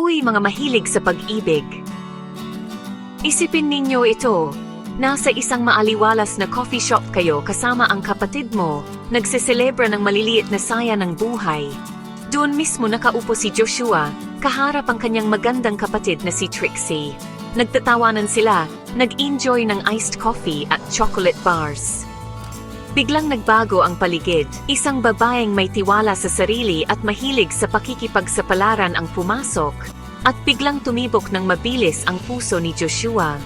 Uy, mga mahilig sa pag-ibig. Isipin ninyo ito. Nasa isang maaliwalas na coffee shop kayo kasama ang kapatid mo, nagseselebra ng maliliit na saya ng buhay. Doon mismo nakaupo si Joshua, kaharap ang kanyang magandang kapatid na si Trixie. Nagtatawanan sila, nag-enjoy ng iced coffee at chocolate bars. Biglang nagbago ang paligid. Isang babaeng may tiwala sa sarili at mahilig sa pakikipagsapalaran ang pumasok, at biglang tumibok ng mabilis ang puso ni Joshua.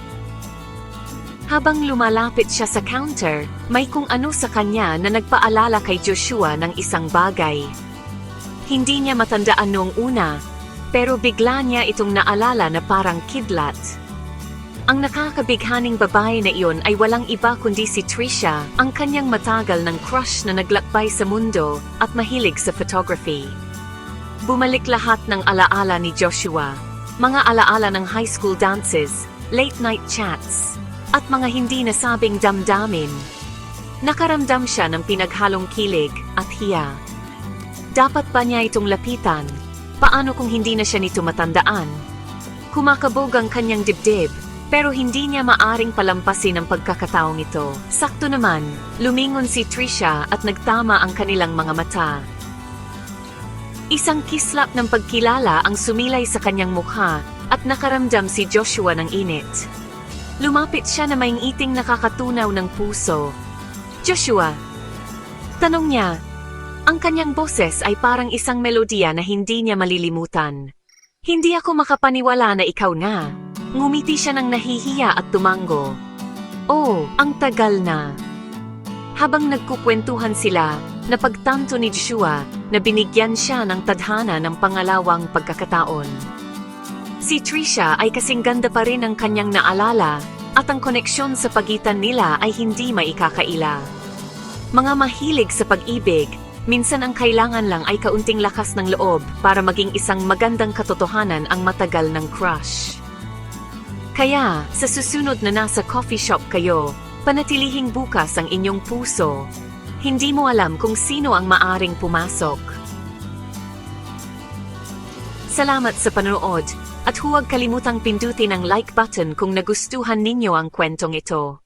Habang lumalapit siya sa counter, may kung ano sa kanya na nagpaalala kay Joshua ng isang bagay. Hindi niya matandaan noong una, pero bigla niya itong naalala na parang kidlat. Ang nakakabighaning babae na iyon ay walang iba kundi si Trisha, ang kanyang matagal ng crush na naglakbay sa mundo at mahilig sa photography. Bumalik lahat ng alaala ni Joshua, mga alaala ng high school dances, late night chats, at mga hindi nasabing damdamin. Nakaramdam siya ng pinaghalong kilig at hiya. Dapat ba niya itong lapitan? Paano kung hindi na siya nito matandaan? Kumakabog ang kanyang dibdib, pero hindi niya maaring palampasin ang pagkakataong ito. Sakto naman, lumingon si Trisha at nagtama ang kanilang mga mata. Isang kislap ng pagkilala ang sumilay sa kanyang mukha at nakaramdam si Joshua ng init. Lumapit siya na maingiting nakakatunaw ng puso. Joshua! Tanong niya. Ang kanyang boses ay parang isang melodiya na hindi niya malilimutan. Hindi ako makapaniwala na ikaw na. Ngumiti siya ng nahihiya at tumango. Oh, ang tagal na. Habang nagkukwentuhan sila, napagtanto ni Joshua na binigyan siya ng tadhana ng pangalawang pagkakataon. Si Trisha ay kasing ganda pa rin ang kanyang naalala, at ang koneksyon sa pagitan nila ay hindi maikakaila. Mga mahilig sa pag-ibig, minsan ang kailangan lang ay kaunting lakas ng loob para maging isang magandang katotohanan ang matagal ng crush. Kaya, sa susunod na nasa coffee shop kayo, panatilihing bukas ang inyong puso. Hindi mo alam kung sino ang maaring pumasok. Salamat sa panonood, at huwag kalimutang pindutin ang like button kung nagustuhan ninyo ang kwentong ito.